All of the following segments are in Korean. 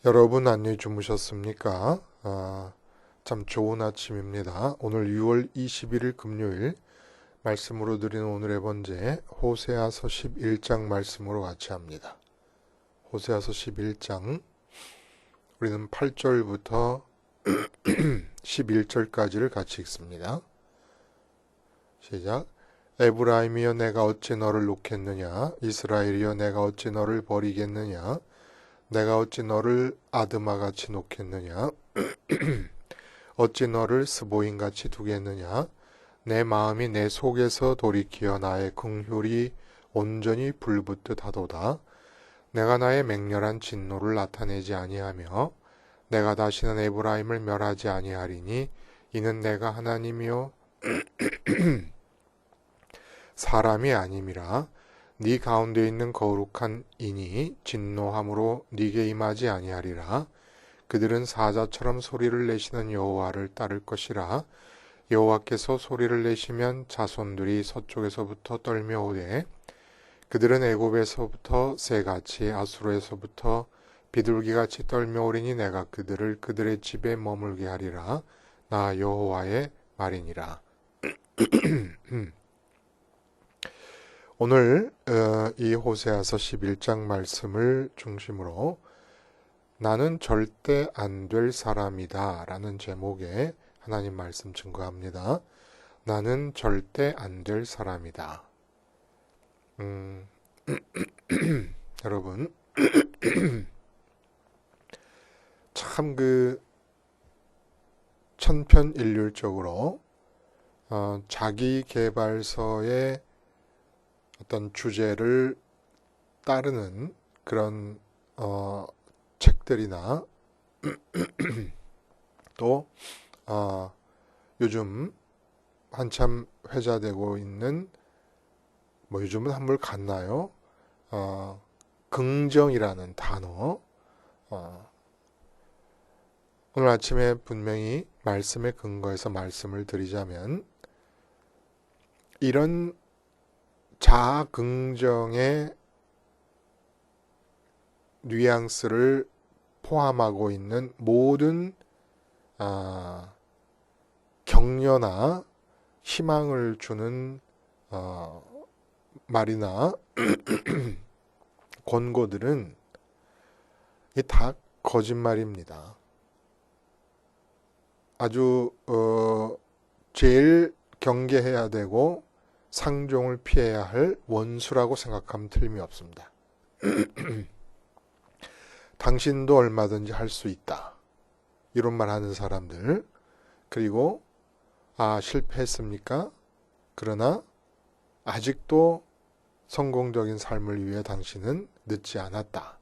여러분 안녕히 주무셨습니까? 참 좋은 아침입니다. 오늘 6월 21일 금요일 말씀으로 드리는 오늘의 번제 호세아서 11장 말씀으로 같이 합니다. 호세아서 11장 우리는 8절부터 11절까지를 같이 읽습니다. 시작. 에브라임이여 내가 어찌 너를 놓겠느냐? 이스라엘이여 내가 어찌 너를 버리겠느냐? 내가 어찌 너를 아드마같이 놓겠느냐? 어찌 너를 스보임같이 두겠느냐? 내 마음이 내 속에서 돌이키어 나의 긍휼이 온전히 불붙듯 하도다. 내가 나의 맹렬한 진노를 나타내지 아니하며 내가 다시는 에브라임을 멸하지 아니하리니 이는 내가 하나님이요 사람이 아님이라. 네 가운데 있는 거룩한 이니 진노함으로 네게 임하지 아니하리라. 그들은 사자처럼 소리를 내시는 여호와를 따를 것이라. 여호와께서 소리를 내시면 자손들이 서쪽에서부터 떨며오되 그들은 애굽에서부터 새같이 아수르에서부터 비둘기같이 떨며오리니 내가 그들을 그들의 집에 머물게 하리라. 나 여호와의 말이니라. 오늘 이 호세아서 11장 말씀을 중심으로 나는 절대 안 될 사람이다 라는 제목의 하나님 말씀 증거합니다. 나는 절대 안 될 사람이다. 여러분 참 천편일률적으로 자기 개발서의 어떤 주제를 따르는 그런 책들이나 또 요즘 한참 회자되고 있는 요즘은 한물 갔나요? 긍정이라는 단어 오늘 아침에 분명히 말씀에 근거해서 말씀을 드리자면 이런 자아 긍정의 뉘앙스를 포함하고 있는 모든 격려나 희망을 주는 말이나 권고들은 다 거짓말입니다. 아주 제일 경계해야 되고 상종을 피해야 할 원수라고 생각하면 틀림이 없습니다. 당신도 얼마든지 할 수 있다. 이런 말 하는 사람들. 그리고 실패했습니까? 그러나 아직도 성공적인 삶을 위해 당신은 늦지 않았다.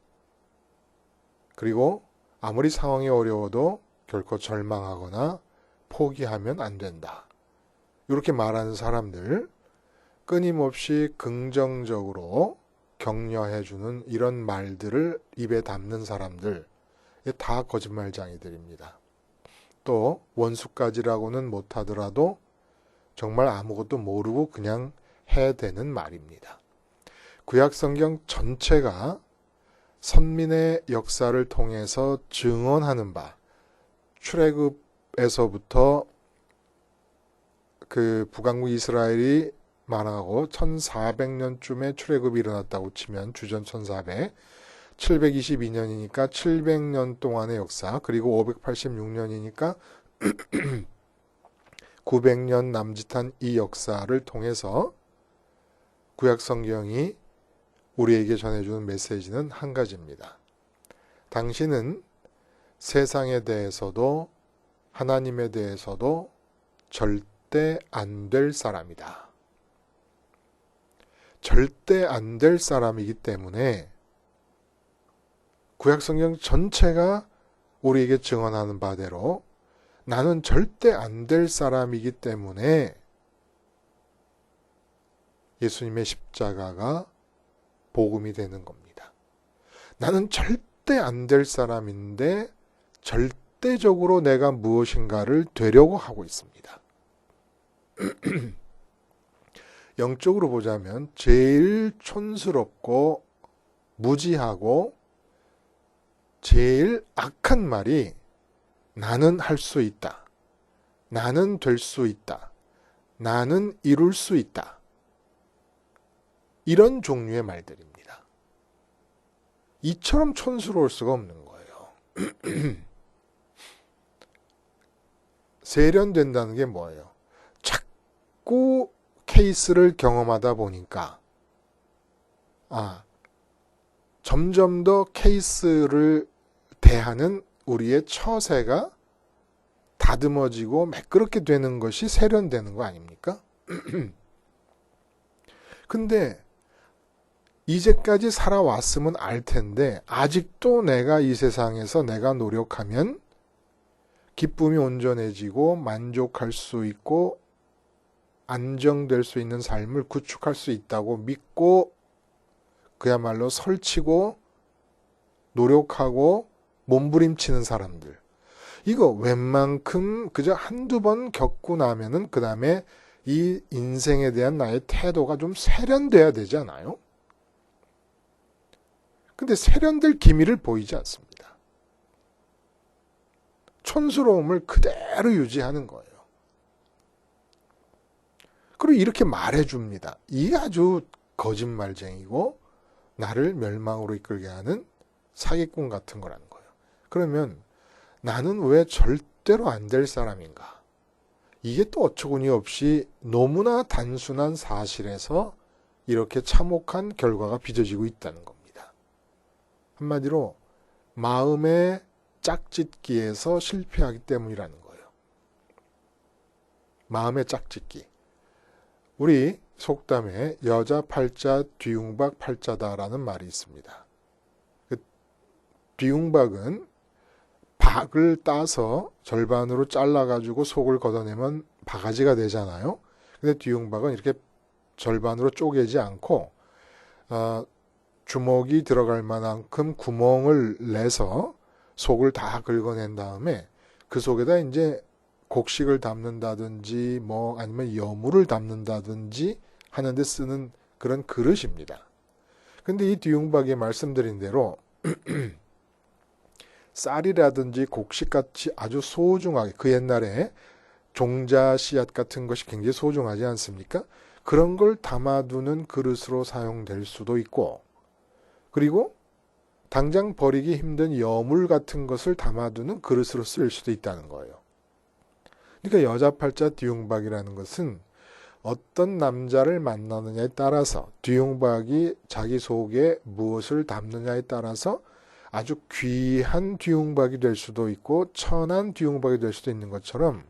그리고 아무리 상황이 어려워도 결코 절망하거나 포기하면 안 된다. 이렇게 말하는 사람들, 끊임없이 긍정적으로 격려해주는 이런 말들을 입에 담는 사람들, 다 거짓말쟁이들입니다. 또 원수까지라고는 못하더라도 정말 아무것도 모르고 그냥 해대는 말입니다. 구약성경 전체가 선민의 역사를 통해서 증언하는 바, 출애굽에서부터 북왕국 이스라엘이 망하고 1400년쯤에 출애굽이 일어났다고 치면 주전 1400, 722년이니까 700년 동안의 역사, 그리고 586년이니까 900년 남짓한 이 역사를 통해서 구약성경이 우리에게 전해주는 메시지는 한 가지입니다. 당신은 세상에 대해서도 하나님에 대해서도 절대 안 될 사람이다. 절대 안 될 사람이기 때문에 구약성경 전체가 우리에게 증언하는 바대로 나는 절대 안 될 사람이기 때문에 예수님의 십자가가 복음이 되는 겁니다. 나는 절대 안 될 사람인데 절대적으로 내가 무엇인가를 되려고 하고 있습니다. 영적으로 보자면 제일 촌스럽고 무지하고 제일 악한 말이 나는 할 수 있다. 나는 될 수 있다. 나는 이룰 수 있다. 이런 종류의 말들입니다. 이처럼 촌스러울 수가 없는 거예요. 세련된다는 게 뭐예요? 자꾸 케이스를 경험하다 보니까 점점 더 케이스를 대하는 우리의 처세가 다듬어지고 매끄럽게 되는 것이 세련되는 거 아닙니까? 근데 이제까지 살아왔으면 알 텐데 아직도 내가 이 세상에서 내가 노력하면 기쁨이 온전해지고 만족할 수 있고 안정될 수 있는 삶을 구축할 수 있다고 믿고 그야말로 설치고 노력하고 몸부림치는 사람들. 이거 웬만큼 그저 한두 번 겪고 나면은 그 다음에 이 인생에 대한 나의 태도가 좀 세련돼야 되지 않아요? 근데 세련될 기미를 보이지 않습니다. 촌스러움을 그대로 유지하는 거예요. 그리고 이렇게 말해줍니다. 이게 아주 거짓말쟁이고 나를 멸망으로 이끌게 하는 사기꾼 같은 거라는 거예요. 그러면 나는 왜 절대로 안 될 사람인가? 이게 또 어처구니 없이 너무나 단순한 사실에서 이렇게 참혹한 결과가 빚어지고 있다는 겁니다. 한마디로 마음의 짝짓기에서 실패하기 때문이라는 거예요. 마음의 짝짓기. 우리 속담에 여자 팔자 뒤웅박 팔자다라는 말이 있습니다. 그 뒤웅박은 박을 따서 절반으로 잘라가지고 속을 걷어내면 바가지가 되잖아요. 근데 뒤웅박은 이렇게 절반으로 쪼개지 않고 주먹이 들어갈 만큼 구멍을 내서 속을 다 긁어낸 다음에 그 속에다 이제 곡식을 담는다든지 뭐 아니면 여물을 담는다든지 하는데 쓰는 그런 그릇입니다. 근데 이 뒤웅박이 말씀드린 대로 쌀이라든지 곡식같이 아주 소중하게 그 옛날에 종자 씨앗 같은 것이 굉장히 소중하지 않습니까? 그런 걸 담아두는 그릇으로 사용될 수도 있고 그리고 당장 버리기 힘든 여물 같은 것을 담아두는 그릇으로 쓰일 수도 있다는 거예요. 그러니까 여자 팔자 뒤웅박이라는 것은 어떤 남자를 만나느냐에 따라서 뒤웅박이 자기 속에 무엇을 담느냐에 따라서 아주 귀한 뒤웅박이 될 수도 있고 천한 뒤웅박이 될 수도 있는 것처럼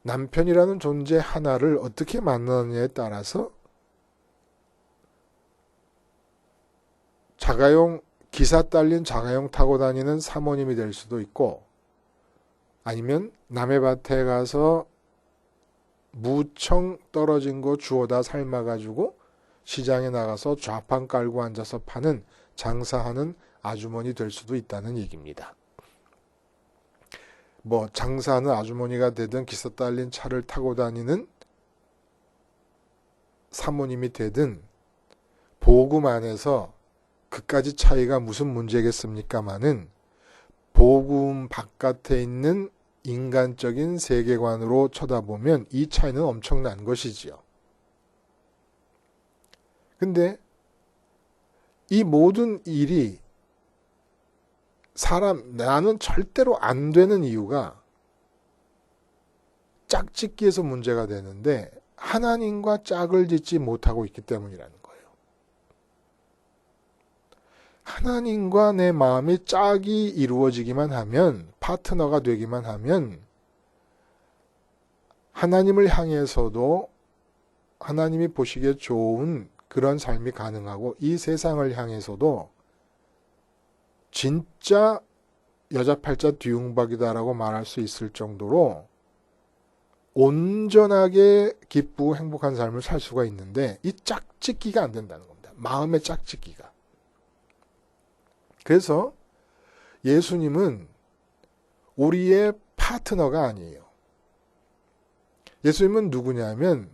남편이라는 존재 하나를 어떻게 만나느냐에 따라서 자가용 기사 딸린 자가용 타고 다니는 사모님이 될 수도 있고 아니면 남의 밭에 가서 무청 떨어진 거 주워다 삶아가지고 시장에 나가서 좌판 깔고 앉아서 파는 장사하는 아주머니 될 수도 있다는 얘기입니다. 뭐 장사하는 아주머니가 되든 기사 딸린 차를 타고 다니는 사모님이 되든 복음 안에서 그까지 차이가 무슨 문제겠습니까마는 복음 바깥에 있는 인간적인 세계관으로 쳐다보면 이 차이는 엄청난 것이지요. 근데 이 모든 일이 나는 절대로 안 되는 이유가 짝짓기에서 문제가 되는데 하나님과 짝을 짓지 못하고 있기 때문이라는 거예요. 하나님과 내 마음이 짝이 이루어지기만 하면 파트너가 되기만 하면 하나님을 향해서도 하나님이 보시기에 좋은 그런 삶이 가능하고 이 세상을 향해서도 진짜 여자 팔자 뒤웅박이다라고 말할 수 있을 정도로 온전하게 기쁘고 행복한 삶을 살 수가 있는데 이 짝짓기가 안 된다는 겁니다. 마음의 짝짓기가. 그래서 예수님은 우리의 파트너가 아니에요. 예수님은 누구냐면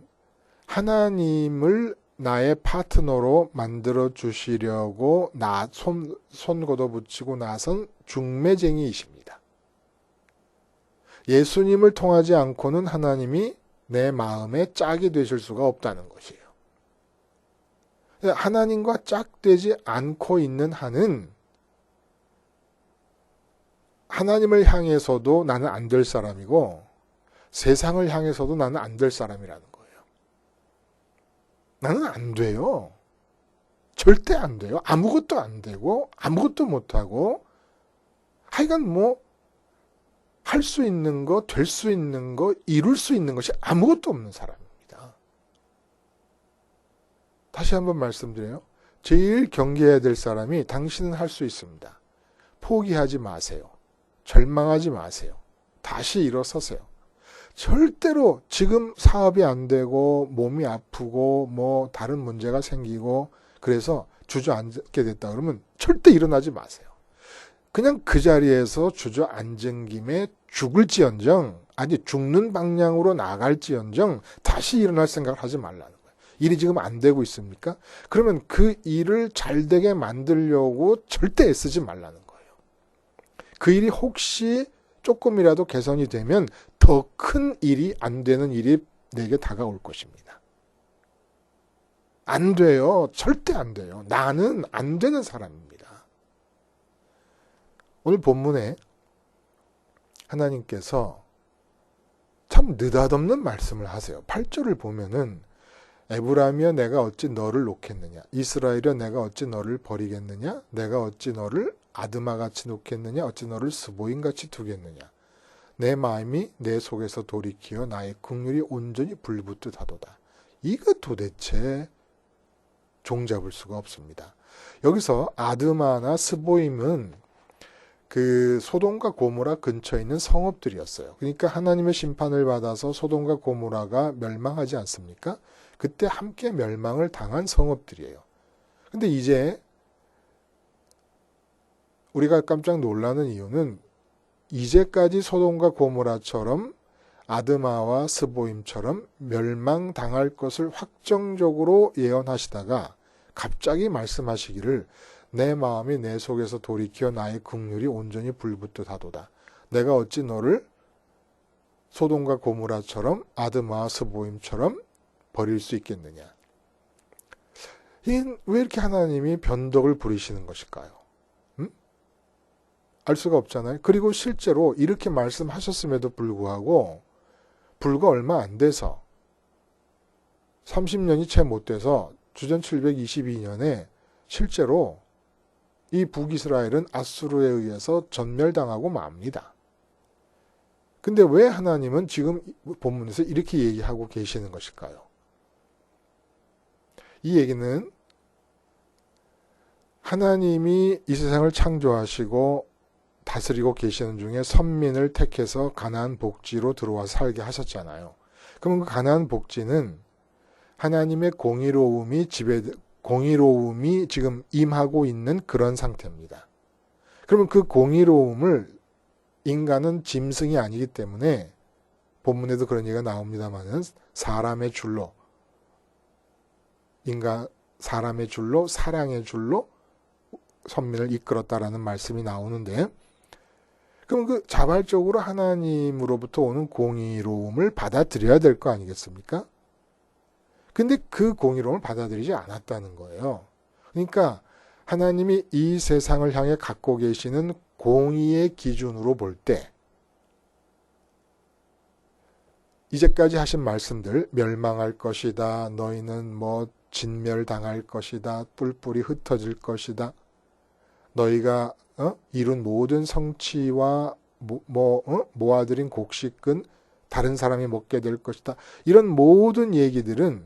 하나님을 나의 파트너로 만들어 주시려고 손 걷어붙이고 나선 중매쟁이이십니다. 예수님을 통하지 않고는 하나님이 내 마음에 짝이 되실 수가 없다는 것이에요. 하나님과 짝되지 않고 있는 한은 하나님을 향해서도 나는 안 될 사람이고 세상을 향해서도 나는 안 될 사람이라는 거예요. 나는 안 돼요. 절대 안 돼요. 아무것도 안 되고 아무것도 못하고 하여간 뭐 할 수 있는 거, 될 수 있는 거, 이룰 수 있는 것이 아무것도 없는 사람입니다. 다시 한번 말씀드려요. 제일 경계해야 될 사람이 당신은 할 수 있습니다. 포기하지 마세요. 절망하지 마세요. 다시 일어서세요. 절대로 지금 사업이 안 되고 몸이 아프고 뭐 다른 문제가 생기고 그래서 주저앉게 됐다 그러면 절대 일어나지 마세요. 그냥 그 자리에서 주저앉은 김에 죽을지언정 아니 죽는 방향으로 나갈지언정 다시 일어날 생각을 하지 말라는 거예요. 일이 지금 안 되고 있습니까? 그러면 그 일을 잘 되게 만들려고 절대 애쓰지 말라는 거예요. 그 일이 혹시 조금이라도 개선이 되면 더 큰 일이 안 되는 일이 내게 다가올 것입니다. 안 돼요. 절대 안 돼요. 나는 안 되는 사람입니다. 오늘 본문에 하나님께서 참 느닷없는 말씀을 하세요. 8절을 보면은 에브라임이여 내가 어찌 너를 놓겠느냐 이스라엘이여 내가 어찌 너를 버리겠느냐 내가 어찌 너를 아드마같이 놓겠느냐 어찌 너를 스보임같이 두겠느냐 내 마음이 내 속에서 돌이키어 나의 긍휼이 온전히 불붙듯 하도다. 이거 도대체 종잡을 수가 없습니다. 여기서 아드마나 스보임은 그 소돔과 고모라 근처에 있는 성읍들이었어요. 그러니까 하나님의 심판을 받아서 소돔과 고모라가 멸망하지 않습니까? 그때 함께 멸망을 당한 성읍들이에요. 근데 이제 우리가 깜짝 놀라는 이유는 이제까지 소돔과 고모라처럼 아드마와 스보임처럼 멸망당할 것을 확정적으로 예언하시다가 갑자기 말씀하시기를 내 마음이 내 속에서 돌이켜 나의 긍휼이 온전히 불붙듯 하도다. 내가 어찌 너를 소돔과 고모라처럼 아드마와 스보임처럼 버릴 수 있겠느냐. 왜 이렇게 하나님이 변덕을 부리시는 것일까요? 알 수가 없잖아요. 그리고 실제로 이렇게 말씀하셨음에도 불구하고 불과 얼마 안 돼서 30년이 채 못 돼서 주전 722년에 실제로 이 북이스라엘은 아수르에 의해서 전멸당하고 맙니다. 근데 왜 하나님은 지금 본문에서 이렇게 얘기하고 계시는 것일까요? 이 얘기는 하나님이 이 세상을 창조하시고 다스리고 계시는 중에 선민을 택해서 가나안 복지로 들어와 살게 하셨잖아요. 그러면 그 가나안 복지는 하나님의 공의로움이 지금 임하고 있는 그런 상태입니다. 그러면 그 공의로움을 인간은 짐승이 아니기 때문에 본문에도 그런 얘기가 나옵니다만은 사람의 줄로 사랑의 줄로 선민을 이끌었다라는 말씀이 나오는데 그럼 그 자발적으로 하나님으로부터 오는 공의로움을 받아들여야 될 거 아니겠습니까? 근데 그 공의로움을 받아들이지 않았다는 거예요. 그러니까 하나님이 이 세상을 향해 갖고 계시는 공의의 기준으로 볼 때 이제까지 하신 말씀들 멸망할 것이다. 너희는 뭐 진멸당할 것이다. 뿔뿔이 흩어질 것이다. 너희가 이룬 모든 성취와 모아들인 곡식은 다른 사람이 먹게 될 것이다. 이런 모든 얘기들은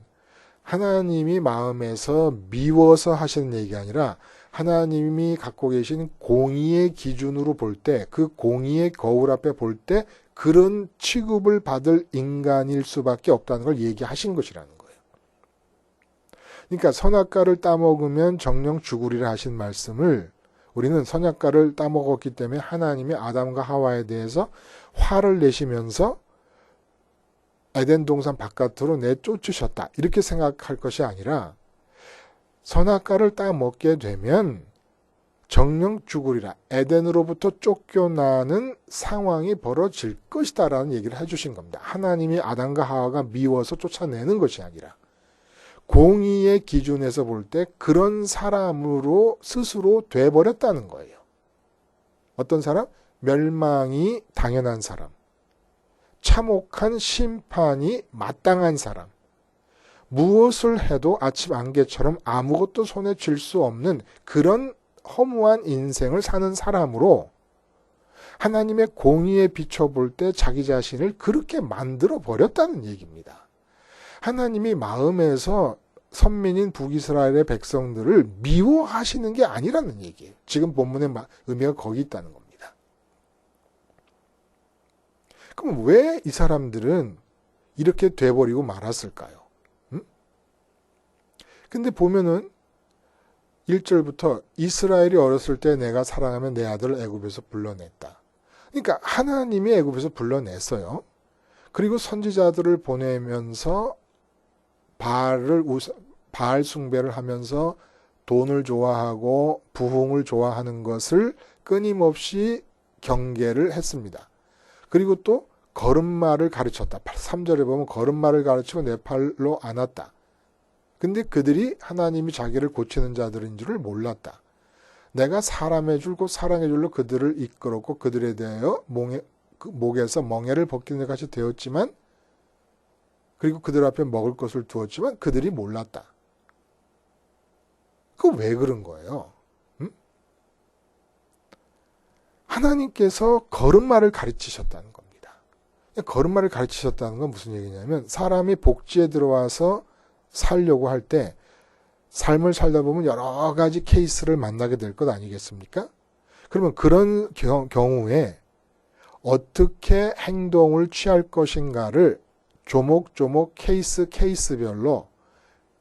하나님이 마음에서 미워서 하시는 얘기가 아니라 하나님이 갖고 계신 공의의 기준으로 볼 때, 그 공의의 거울 앞에 볼 때 그런 취급을 받을 인간일 수밖에 없다는 걸 얘기하신 것이라는 거예요. 그러니까 선악과를 따먹으면 정령 죽으리라 하신 말씀을 우리는 선악과를 따먹었기 때문에 하나님이 아담과 하와에 대해서 화를 내시면서 에덴 동산 바깥으로 내쫓으셨다. 이렇게 생각할 것이 아니라 선악과를 딱 먹게 되면 정령 죽으리라. 에덴으로부터 쫓겨나는 상황이 벌어질 것이다라는 얘기를 해주신 겁니다. 하나님이 아담과 하와가 미워서 쫓아내는 것이 아니라 공의의 기준에서 볼 때 그런 사람으로 스스로 돼버렸다는 거예요. 어떤 사람? 멸망이 당연한 사람. 참혹한 심판이 마땅한 사람. 무엇을 해도 아침 안개처럼 아무것도 손에 쥘 수 없는 그런 허무한 인생을 사는 사람으로 하나님의 공의에 비춰볼 때 자기 자신을 그렇게 만들어 버렸다는 얘기입니다. 하나님이 마음에서 선민인 북이스라엘의 백성들을 미워하시는 게 아니라는 얘기예요. 지금 본문의 의미가 거기 있다는 겁니다. 그럼 왜 이 사람들은 이렇게 돼버리고 말았을까요? 근데 보면은 1절부터 이스라엘이 어렸을 때 내가 사랑하면 내 아들을 애굽에서 불러냈다. 그러니까 하나님이 애굽에서 불러냈어요. 그리고 선지자들을 보내면서 바알 숭배를 하면서 돈을 좋아하고 부흥을 좋아하는 것을 끊임없이 경계를 했습니다. 그리고 또 걸음마를 가르쳤다. 3절에 보면 걸음마를 가르치고 내 팔로 안았다. 근데 그들이 하나님이 자기를 고치는 자들인 줄을 몰랐다. 내가 사람의 줄 곧 사랑의 줄로 그들을 이끌었고 그들에 대하여 목에서 멍에를 벗기는 것이 되었지만 그리고 그들 앞에 먹을 것을 두었지만 그들이 몰랐다. 그거 왜 그런 거예요? 하나님께서 걸음마를 가르치셨다는 겁니다. 걸음마를 가르치셨다는 건 무슨 얘기냐면 사람이 복지에 들어와서 살려고 할 때 삶을 살다 보면 여러 가지 케이스를 만나게 될 것 아니겠습니까? 그러면 그런 경우에 어떻게 행동을 취할 것인가를 조목조목 케이스별로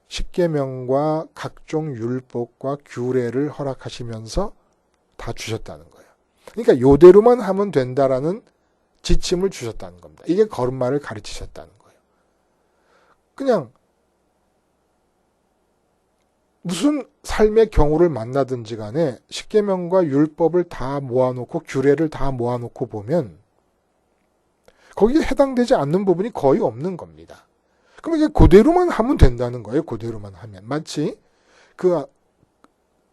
십계명과 각종 율법과 규례를 허락하시면서 다 주셨다는 거예요. 그러니까 요대로만 하면 된다라는 지침을 주셨다는 겁니다. 이게 걸음마를 가르치셨다는 거예요. 그냥 무슨 삶의 경우를 만나든지 간에 십계명과 율법을 다 모아놓고 규례를 다 모아놓고 보면 거기에 해당되지 않는 부분이 거의 없는 겁니다. 그럼 이게 그대로만 하면 된다는 거예요. 그대로만 하면. 마치 그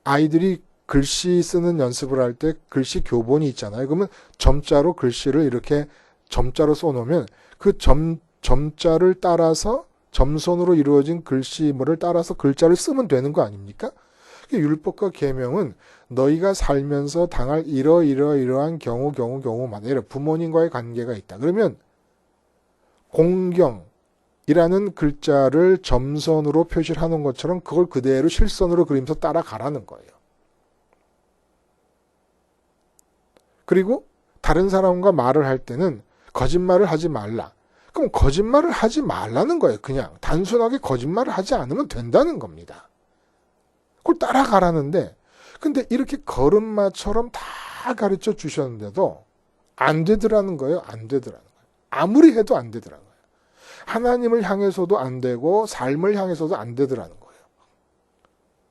아이들이 글씨 쓰는 연습을 할 때 글씨 교본이 있잖아요. 그러면 점자로 글씨를 이렇게 점자로 써놓으면 그 점자를 따라서 점선으로 이루어진 글씨물을 따라서 글자를 쓰면 되는 거 아닙니까? 율법과 계명은 너희가 살면서 당할 이러이러한 경우마다 예를 부모님과의 관계가 있다. 그러면 공경이라는 글자를 점선으로 표시를 하는 것처럼 그걸 그대로 실선으로 그리면서 따라가라는 거예요. 그리고 다른 사람과 말을 할 때는 거짓말을 하지 말라. 그럼 거짓말을 하지 말라는 거예요. 그냥 단순하게 거짓말을 하지 않으면 된다는 겁니다. 그걸 따라가라는데 근데 이렇게 걸음마처럼 다 가르쳐 주셨는데도 안 되더라는 거예요. 안 되더라는 거예요. 아무리 해도 안 되더라는 거예요. 하나님을 향해서도 안 되고 삶을 향해서도 안 되더라는 거예요.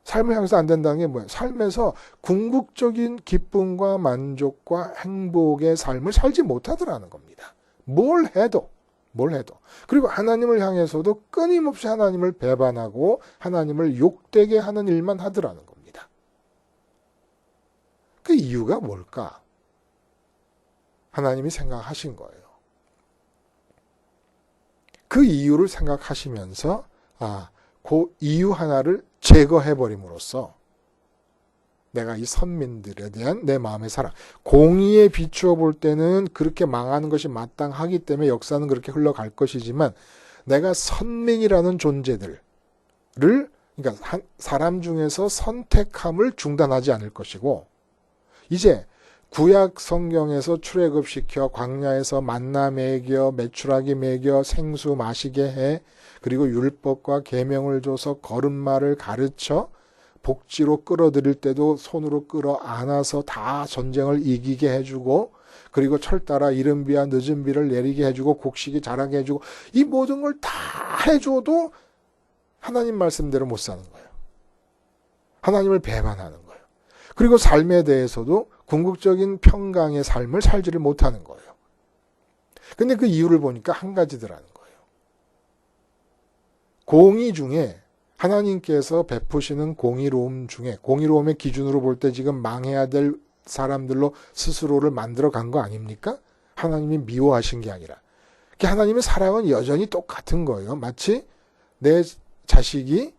삶을 향해서 안 된다는 게 뭐예요? 삶에서 궁극적인 기쁨과 만족과 행복의 삶을 살지 못하더라는 겁니다. 뭘 해도. 그리고 하나님을 향해서도 끊임없이 하나님을 배반하고 하나님을 욕되게 하는 일만 하더라는 겁니다. 그 이유가 뭘까? 하나님이 생각하신 거예요. 그 이유를 생각하시면서 그 이유 하나를 제거해버림으로써 내가 이 선민들에 대한 내 마음의 사랑, 공의에 비추어 볼 때는 그렇게 망하는 것이 마땅하기 때문에 역사는 그렇게 흘러갈 것이지만 내가 선민이라는 존재들을 그러니까 사람 중에서 선택함을 중단하지 않을 것이고 이제 구약 성경에서 출애굽시켜 광야에서 만나 먹여 메추라기 먹여 생수 마시게 해 그리고 율법과 계명을 줘서 걸음마를 가르쳐 복지로 끌어들일 때도 손으로 끌어 안아서 다 전쟁을 이기게 해주고 그리고 철따라 이른 비와 늦은 비를 내리게 해주고 곡식이 자라게 해주고 이 모든 걸 다 해줘도 하나님 말씀대로 못 사는 거예요. 하나님을 배반하는 거예요. 그리고 삶에 대해서도 궁극적인 평강의 삶을 살지를 못하는 거예요. 근데 그 이유를 보니까 한 가지더라는 거예요. 공의 중에 하나님께서 베푸시는 공의로움 중에 공의로움의 기준으로 볼 때 지금 망해야 될 사람들로 스스로를 만들어 간 거 아닙니까? 하나님이 미워하신 게 아니라. 하나님의 사랑은 여전히 똑같은 거예요. 마치 내 자식이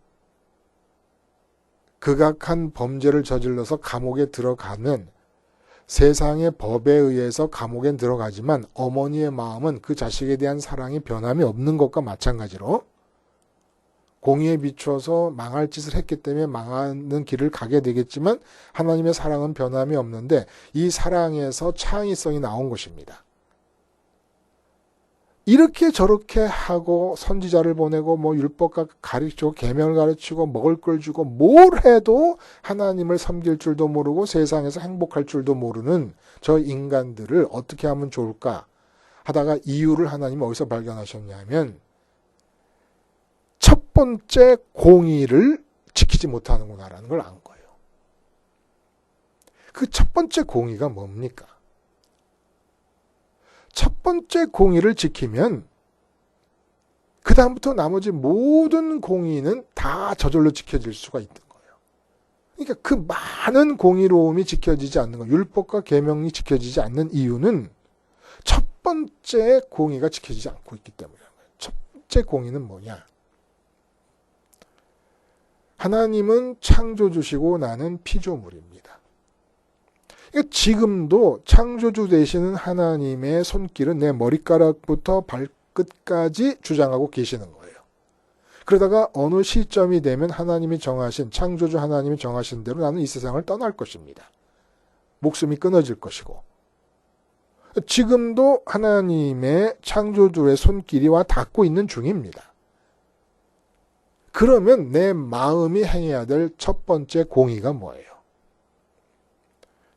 극악한 범죄를 저질러서 감옥에 들어가면 세상의 법에 의해서 감옥에 들어가지만 어머니의 마음은 그 자식에 대한 사랑이 변함이 없는 것과 마찬가지로 공의에 비추어서 망할 짓을 했기 때문에 망하는 길을 가게 되겠지만 하나님의 사랑은 변함이 없는데 이 사랑에서 창의성이 나온 것입니다. 이렇게 저렇게 하고 선지자를 보내고 율법과 가르치고 계명을 가르치고 먹을 걸 주고 뭘 해도 하나님을 섬길 줄도 모르고 세상에서 행복할 줄도 모르는 저 인간들을 어떻게 하면 좋을까 하다가 이유를 하나님이 어디서 발견하셨냐면 첫 번째 공의를 지키지 못하는구나라는 걸 안 거예요. 그 첫 번째 공의가 뭡니까? 첫 번째 공의를 지키면 그 다음부터 나머지 모든 공의는 다 저절로 지켜질 수가 있는 거예요. 그러니까 그 많은 공의로움이 지켜지지 않는 거, 율법과 계명이 지켜지지 않는 이유는 첫 번째 공의가 지켜지지 않고 있기 때문이에요. 첫 번째 공의는 뭐냐? 하나님은 창조주시고 나는 피조물입니다. 그러니까 지금도 창조주 되시는 하나님의 손길은 내 머리카락부터 발끝까지 주장하고 계시는 거예요. 그러다가 어느 시점이 되면 하나님이 정하신, 창조주 하나님이 정하신 대로 나는 이 세상을 떠날 것입니다. 목숨이 끊어질 것이고. 지금도 하나님의 창조주의 손길이 와 닿고 있는 중입니다. 그러면 내 마음이 행해야 될 첫 번째 공의가 뭐예요?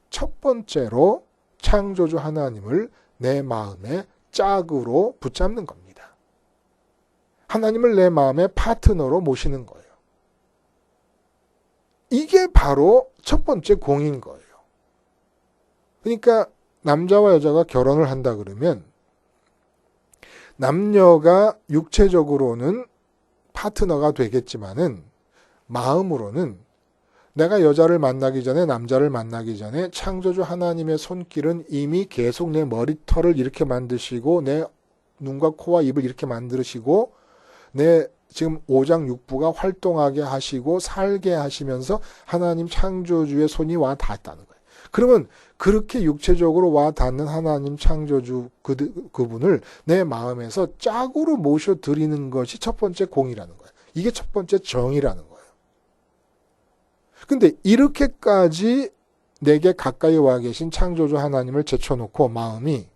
첫 번째로 창조주 하나님을 내 마음의 짝으로 붙잡는 겁니다. 하나님을 내 마음의 파트너로 모시는 거예요. 이게 바로 첫 번째 공인 거예요. 그러니까 남자와 여자가 결혼을 한다 그러면 남녀가 육체적으로는 파트너가 되겠지만은 마음으로는 내가 여자를 만나기 전에 남자를 만나기 전에 창조주 하나님의 손길은 이미 계속 내 머리털을 이렇게 만드시고 내 눈과 코와 입을 이렇게 만드시고 내 지금 오장육부가 활동하게 하시고 살게 하시면서 하나님 창조주의 손이 와 닿았다는 거예요. 그러면 그렇게 육체적으로 와 닿는 하나님 창조주 그분을 내 마음에서 짝으로 모셔드리는 것이 첫 번째 공이라는 거예요. 이게 첫 번째 정이라는 거예요. 근데 이렇게까지 내게 가까이 와 계신 창조주 하나님을 제쳐놓고 마음이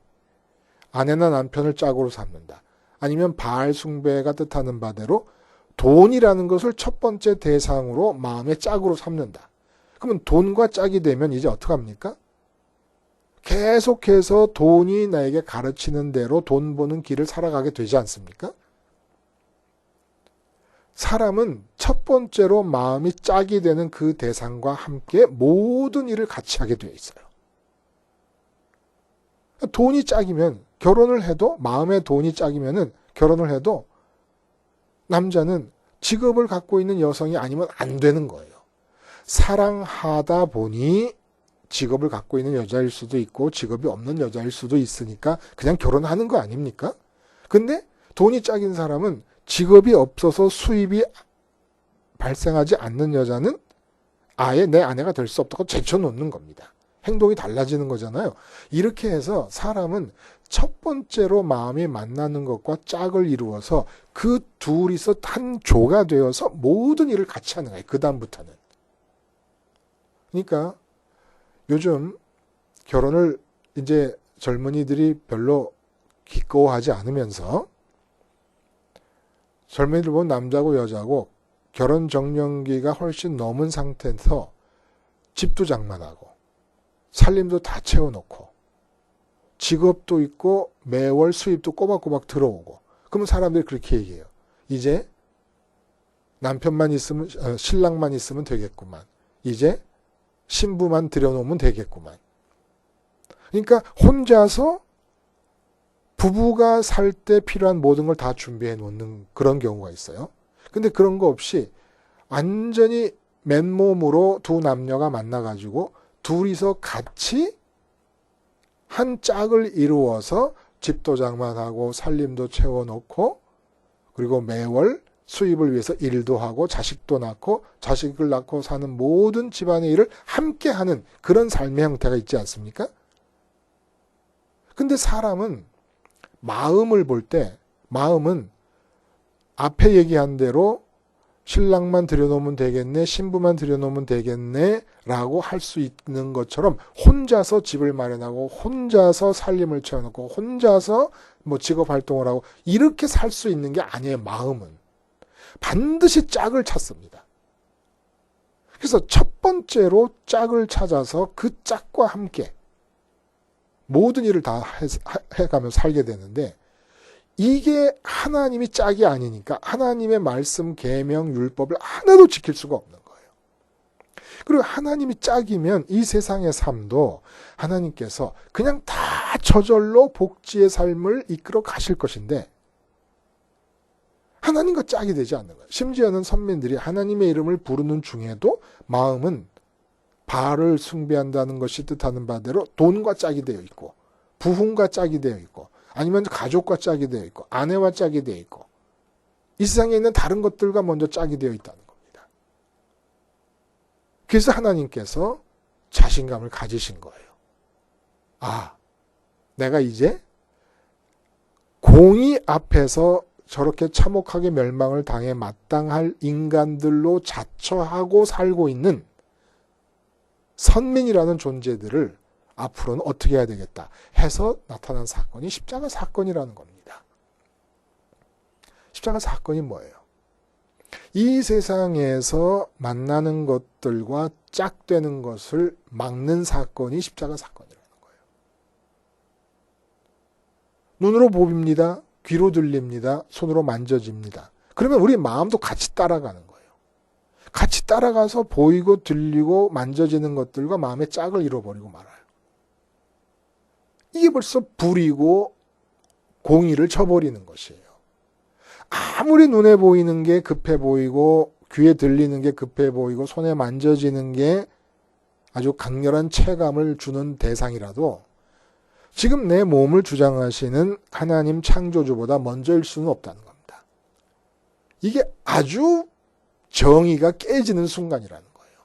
아내나 남편을 짝으로 삼는다. 아니면 바알 숭배가 뜻하는 바대로 돈이라는 것을 첫 번째 대상으로 마음의 짝으로 삼는다. 그러면 돈과 짝이 되면 이제 어떡합니까? 계속해서 돈이 나에게 가르치는 대로 돈 버는 길을 살아가게 되지 않습니까? 사람은 첫 번째로 마음이 짝이 되는 그 대상과 함께 모든 일을 같이 하게 되어 있어요. 돈이 짝이면 결혼을 해도 마음의 돈이 짝이면은 결혼을 해도 남자는 직업을 갖고 있는 여성이 아니면 안 되는 거예요. 사랑하다 보니 직업을 갖고 있는 여자일 수도 있고 직업이 없는 여자일 수도 있으니까 그냥 결혼하는 거 아닙니까? 근데 돈이 짝인 사람은 직업이 없어서 수입이 발생하지 않는 여자는 아예 내 아내가 될 수 없다고 제쳐놓는 겁니다. 행동이 달라지는 거잖아요. 이렇게 해서 사람은 첫 번째로 마음이 만나는 것과 짝을 이루어서 그 둘이서 한 조가 되어서 모든 일을 같이 하는 거예요. 그 다음부터는. 그러니까 요즘 결혼을 이제 젊은이들이 별로 기꺼워하지 않으면서 젊은이들 보면 남자고 여자고 결혼 정년기가 훨씬 넘은 상태에서 집도 장만하고 살림도 다 채워놓고 직업도 있고 매월 수입도 꼬박꼬박 들어오고 그러면 사람들이 그렇게 얘기해요. 이제 남편만 있으면 신랑만 있으면 되겠구만. 이제 신부만 들여놓으면 되겠구만. 그러니까 혼자서 부부가 살 때 필요한 모든 걸 다 준비해 놓는 그런 경우가 있어요. 근데 그런 거 없이 완전히 맨몸으로 두 남녀가 만나가지고 둘이서 같이 한 짝을 이루어서 집도 장만하고 살림도 채워놓고 그리고 매월 수입을 위해서 일도 하고 자식도 낳고 자식을 낳고 사는 모든 집안의 일을 함께 하는 그런 삶의 형태가 있지 않습니까? 근데 사람은 마음을 볼 때 마음은 앞에 얘기한 대로 신랑만 들여놓으면 되겠네, 신부만 들여놓으면 되겠네 라고 할 수 있는 것처럼 혼자서 집을 마련하고 혼자서 살림을 채워놓고 혼자서 뭐 직업활동을 하고 이렇게 살 수 있는 게 아니에요. 마음은 반드시 짝을 찾습니다. 그래서 첫 번째로 짝을 찾아서 그 짝과 함께 모든 일을 다 해가며 살게 되는데 이게 하나님이 짝이 아니니까 하나님의 말씀, 계명, 율법을 하나도 지킬 수가 없는 거예요. 그리고 하나님이 짝이면 이 세상의 삶도 하나님께서 그냥 다 저절로 복지의 삶을 이끌어 가실 것인데 하나님과 짝이 되지 않는 거예요. 심지어는 선민들이 하나님의 이름을 부르는 중에도 마음은 바알을 숭배한다는 것이 뜻하는 바대로 돈과 짝이 되어 있고 부흥과 짝이 되어 있고 아니면 가족과 짝이 되어 있고 아내와 짝이 되어 있고 이 세상에 있는 다른 것들과 먼저 짝이 되어 있다는 겁니다. 그래서 하나님께서 자신감을 가지신 거예요. 아, 내가 이제 공의 앞에서 저렇게 참혹하게 멸망을 당해 마땅할 인간들로 자처하고 살고 있는 선민이라는 존재들을 앞으로는 어떻게 해야 되겠다 해서 나타난 사건이 십자가 사건이라는 겁니다. 십자가 사건이 뭐예요? 이 세상에서 만나는 것들과 짝되는 것을 막는 사건이 십자가 사건이라는 거예요. 눈으로 봅니다. 귀로 들립니다. 손으로 만져집니다. 그러면 우리 마음도 같이 따라가는 거예요. 같이 따라가서 보이고 들리고 만져지는 것들과 마음의 짝을 잃어버리고 말아요. 이게 벌써 불이고 공의를 쳐버리는 것이에요. 아무리 눈에 보이는 게 급해 보이고 귀에 들리는 게 급해 보이고 손에 만져지는 게 아주 강렬한 체감을 주는 대상이라도 지금 내 몸을 주장하시는 하나님 창조주보다 먼저일 수는 없다는 겁니다. 이게 아주 정의가 깨지는 순간이라는 거예요.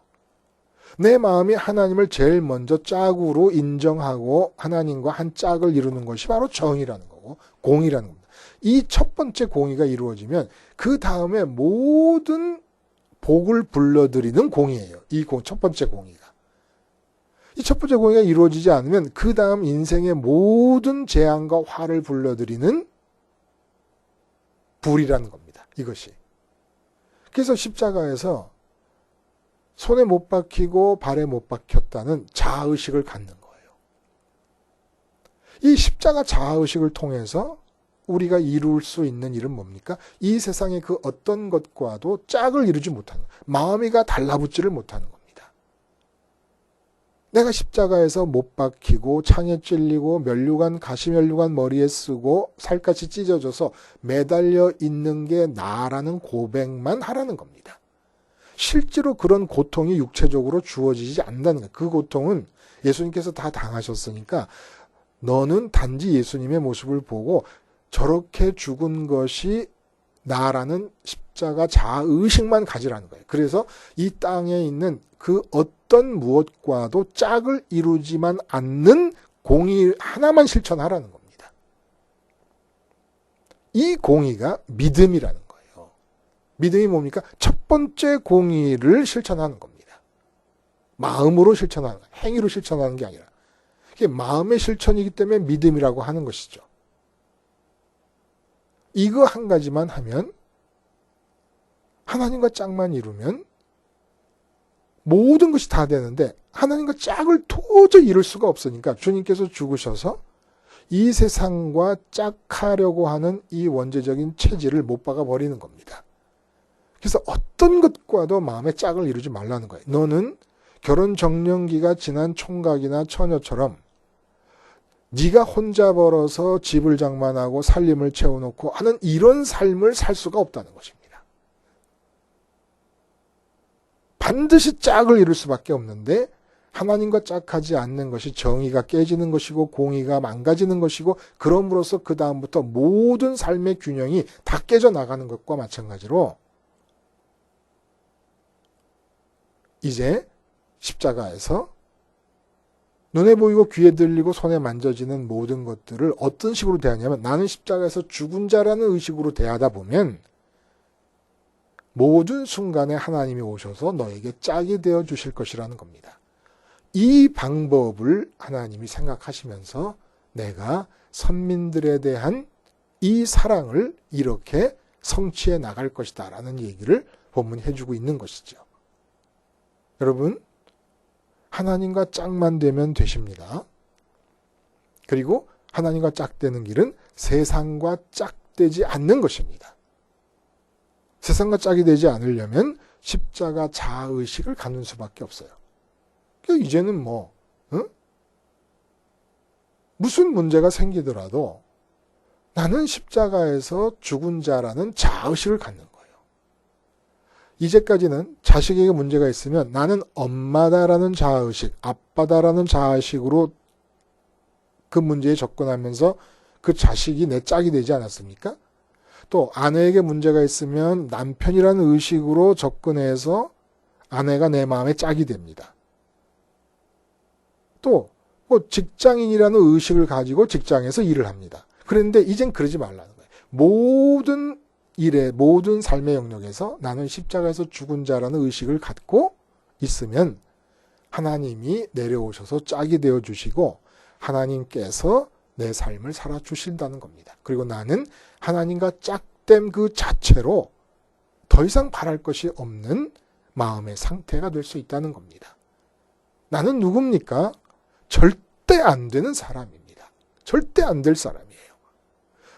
내 마음이 하나님을 제일 먼저 짝으로 인정하고 하나님과 한 짝을 이루는 것이 바로 정의라는 거고 공의라는 겁니다. 이 첫 번째 공의가 이루어지면 그 다음에 모든 복을 불러들이는 공의예요. 이 첫 번째 공의가. 이 첫 번째 공의가 이루어지지 않으면 그 다음 인생의 모든 재앙과 화를 불러들이는 불이라는 겁니다. 이것이. 그래서 십자가에서 손에 못 박히고 발에 못 박혔다는 자아의식을 갖는 거예요. 이 십자가 자아의식을 통해서 우리가 이룰 수 있는 일은 뭡니까? 이 세상의 그 어떤 것과도 짝을 이루지 못하는 거예요. 마음이가 달라붙지를 못하는 겁니다. 내가 십자가에서 못 박히고 창에 찔리고 가시면류관 머리에 쓰고 살갗이 찢어져서 매달려 있는 게 나라는 고백만 하라는 겁니다. 실제로 그런 고통이 육체적으로 주어지지 않는다는 거예요. 그 고통은 예수님께서 다 당하셨으니까 너는 단지 예수님의 모습을 보고 저렇게 죽은 것이 나라는 십자가 자의식만 가지라는 거예요. 그래서 이 땅에 있는 그 어떤 무엇과도 짝을 이루지만 않는 공의 하나만 실천하라는 겁니다. 이 공의가 믿음이라는 거예요. 믿음이 뭡니까? 첫 번째 공의를 실천하는 겁니다. 마음으로 실천하는 거예요. 행위로 실천하는 게 아니라. 이게 마음의 실천이기 때문에 믿음이라고 하는 것이죠. 이거 한 가지만 하면 하나님과 짝만 이루면 모든 것이 다 되는데 하나님과 짝을 도저히 이룰 수가 없으니까 주님께서 죽으셔서 이 세상과 짝하려고 하는 이 원죄적인 체질을 못 박아 버리는 겁니다. 그래서 어떤 것과도 마음의 짝을 이루지 말라는 거예요. 너는 결혼 정년기가 지난 총각이나 처녀처럼 네가 혼자 벌어서 집을 장만하고 살림을 채워놓고 하는 이런 삶을 살 수가 없다는 것입니다. 반드시 짝을 이룰 수밖에 없는데 하나님과 짝하지 않는 것이 정의가 깨지는 것이고 공의가 망가지는 것이고 그럼으로써 그 다음부터 모든 삶의 균형이 다 깨져 나가는 것과 마찬가지로 이제 십자가에서 눈에 보이고 귀에 들리고 손에 만져지는 모든 것들을 어떤 식으로 대하냐면 나는 십자가에서 죽은 자라는 의식으로 대하다 보면 모든 순간에 하나님이 오셔서 너에게 짝이 되어 주실 것이라는 겁니다. 이 방법을 하나님이 생각하시면서 내가 선민들에 대한 이 사랑을 이렇게 성취해 나갈 것이다 라는 얘기를 본문이 해주고 있는 것이죠. 여러분, 하나님과 짝만 되면 되십니다. 그리고 하나님과 짝되는 길은 세상과 짝되지 않는 것입니다. 세상과 짝이 되지 않으려면 십자가 자아의식을 갖는 수밖에 없어요. 이제는 무슨 문제가 생기더라도 나는 십자가에서 죽은 자라는 자아의식을 갖는 거예요. 이제까지는 자식에게 문제가 있으면 나는 엄마다라는 자아의식, 아빠다라는 자아의식으로 그 문제에 접근하면서 그 자식이 내 짝이 되지 않았습니까? 또 아내에게 문제가 있으면 남편이라는 의식으로 접근해서 아내가 내 마음의 짝이 됩니다. 또 직장인이라는 의식을 가지고 직장에서 일을 합니다. 그런데 이젠 그러지 말라는 거예요. 모든 일에 모든 삶의 영역에서 나는 십자가에서 죽은 자라는 의식을 갖고 있으면 하나님이 내려오셔서 짝이 되어주시고 하나님께서 내 삶을 살아주신다는 겁니다. 그리고 나는 하나님과 짝됨 그 자체로 더 이상 바랄 것이 없는 마음의 상태가 될 수 있다는 겁니다. 나는 누굽니까? 절대 안 되는 사람입니다. 절대 안 될 사람이에요.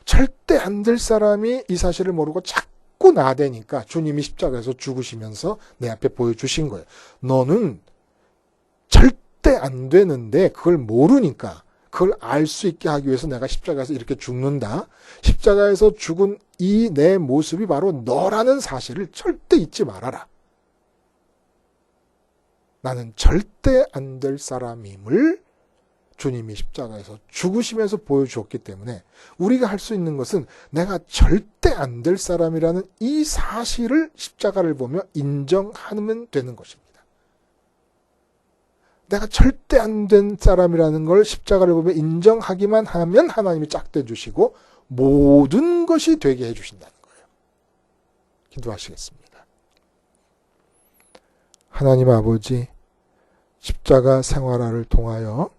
절대 안 될 사람이 이 사실을 모르고 자꾸 나대니까 주님이 십자가에서 죽으시면서 내 앞에 보여주신 거예요. 너는 절대 안 되는데 그걸 모르니까 그걸 알 수 있게 하기 위해서 내가 십자가에서 이렇게 죽는다. 십자가에서 죽은 이 내 모습이 바로 너라는 사실을 절대 잊지 말아라. 나는 절대 안 될 사람임을 주님이 십자가에서 죽으시면서 보여주었기 때문에 우리가 할 수 있는 것은 내가 절대 안 될 사람이라는 이 사실을 십자가를 보며 인정하면 되는 것입니다. 내가 절대 안 된 사람이라는 걸 십자가를 보며 인정하기만 하면 하나님이 짝대 주시고 모든 것이 되게 해주신다는 거예요. 기도하시겠습니다. 하나님 아버지, 십자가 생활화를 통하여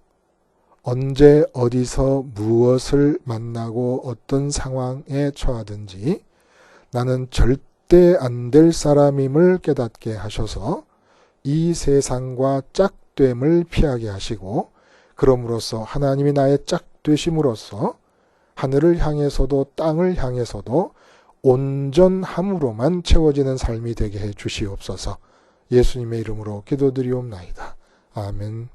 언제 어디서 무엇을 만나고 어떤 상황에 처하든지 나는 절대 안 될 사람임을 깨닫게 하셔서 이 세상과 짝됨을 피하게 하시고 그럼으로써 하나님이 나의 짝되심으로써 하늘을 향해서도 땅을 향해서도 온전함으로만 채워지는 삶이 되게 해 주시옵소서. 예수님의 이름으로 기도드리옵나이다. 아멘.